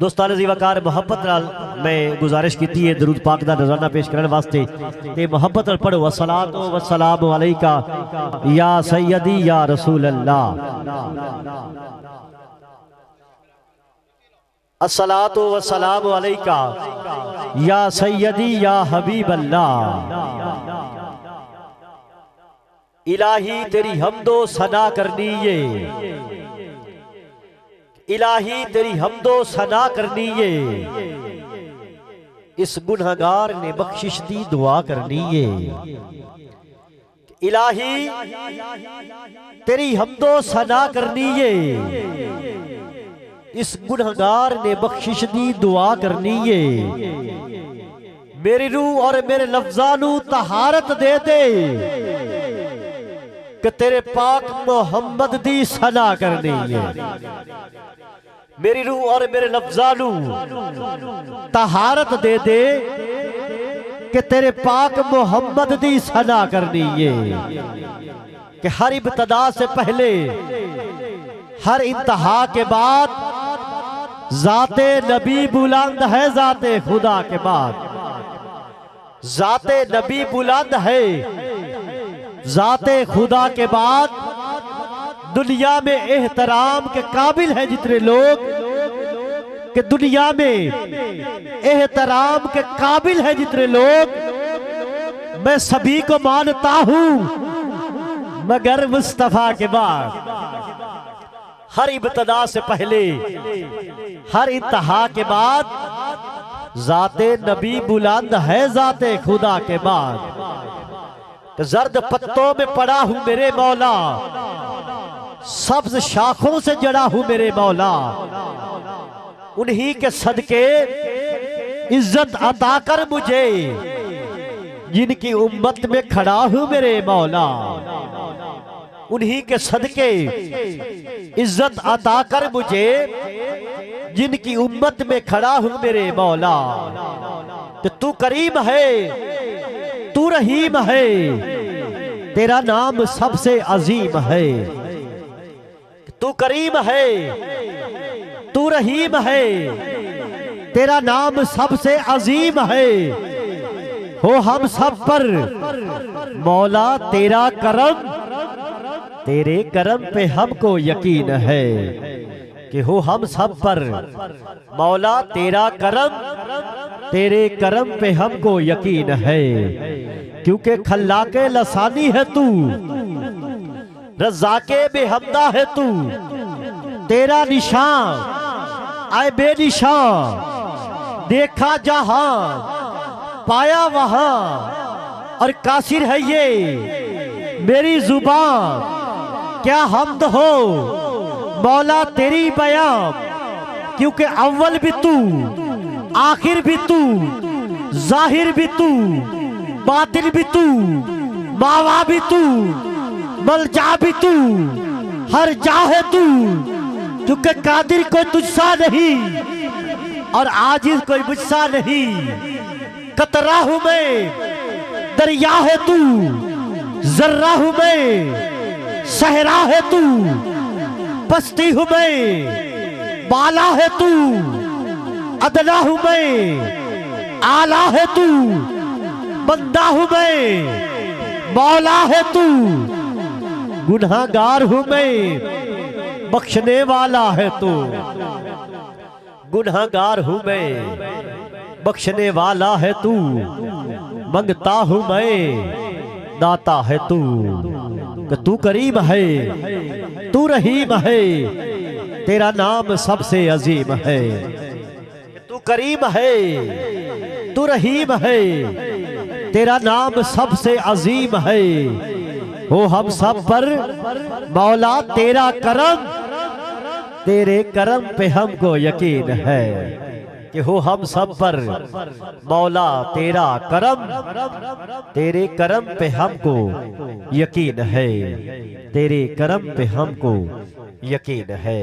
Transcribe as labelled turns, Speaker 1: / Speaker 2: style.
Speaker 1: दोस्तान अज़ीज़ वकार मोहब्बत नाल मैं गुजारिश की है दरूद पाक दा नज़राना पेश करने वास्ते ते मोहब्बत नाल पढ़ो अस्सलातु वस्सलामु अलैका या सय्यदी या रसूल अल्लाह। अस्सलातु वस्सलामु अलैका या सय्यदी या हबीब अल्लाह। इलाही तेरी हमदो सना करनी ये, इलाही तेरी हमदो सना करनी ये, इस गुनहगार ने बख्शिश दी दुआ करनी ये। इलाही तेरी हमदो सना करनी ये, इस गुनहगार ने बख्शिश दी दुआ करनी ये। मेरी रूह और मेरे लफ्ज़ानू तहारत दे दे कि तेरे पाक मोहम्मद दी सना करनी है। मेरी रूह और मेरे लफ्ज़ानू तहारत दे दे कि तेरे पाक मोहम्मद दी सना करनी है। कि हर इब्तदा से पहले हर इंतहा के बाद ज़ाते नबी बुलंद है, ज़ाते खुदा के बाद ज़ाते नबी बुलंद है, ज़ाते खुदा के बाद दुनिया में एहतराम के काबिल है जितने लोग, कि दुनिया में एहतराम के काबिल है जितने लोग, मैं सभी को मानता हूं मगर मुस्तफा के बाद। हर इब्तदा से पहले हर इंतहा के बाद ज़ाते नबी बुलंद है, ज़ाते खुदा के बाद। जर्द पत्तों में पड़ा हूं मेरे मौला, सब्ज शाखों से जड़ा हूं मेरे मौला, उन्हीं के सदके इज्जत अता कर मुझे, जिनकी उम्मत में खड़ा हूं मेरे मौला। उन्हीं के सदके इज्जत अता कर मुझे, जिनकी उम्मत में खड़ा हूं मेरे मौला। तो तू करीम है, तू रहीम है, तेरा नाम सबसे अजीम है। तू करीम है, तू रहीम है, तेरा नाम सबसे अजीम है। हो हम सब पर मौला तेरा करम, तेरे करम पे हमको यकीन है। कि हो हम सब पर मौला तेरा करम, तेरे करम पे हमको यकीन है। क्योंकि खल्लाके लसानी है तू, रज़ाके बेहमदा है तू, तेरा निशान आए बेनिशान, देखा जहां पाया वहां, और कासिर है ये मेरी जुबान, क्या हमद हो मौला तेरी बयां। क्योंकि अव्वल भी तू, आखिर भी तू, जाहिर भी तू, बातिन भी तू, मावा भी तू, मलजा भी तू, हर जा है तू। क्योंकि कादिर कोई तुझसा नहीं और आजिज कोई मुझसा नहीं। कतरा हूं मैं, दरिया है तू, जर्रा हूं मैं, सहरा है तू, पस्ती हूं मैं, बाला है तू, अदना हूं मैं, आला है तू, बंदा हूं मैं, मौला है तू। गुनहगार हूं मैं, बख्शने वाला है तू। गुनहगार हूं मैं, बख्शने वाला है तू, मंगता हूं मैं, दाता है तू। कि तू करीम है, तू रहीम है, तेरा नाम सबसे अजीम है। तू करीम है, तू रहीम है, तेरा नाम सबसे अजीम है। हो हम सब पर मौला तेरा करम, तेरे करम पे हमको यकीन है। कि हो हम सब पर मौला तेरा करम, तेरे करम पे हमको यकीन है, तेरे करम पे हमको यकीन है।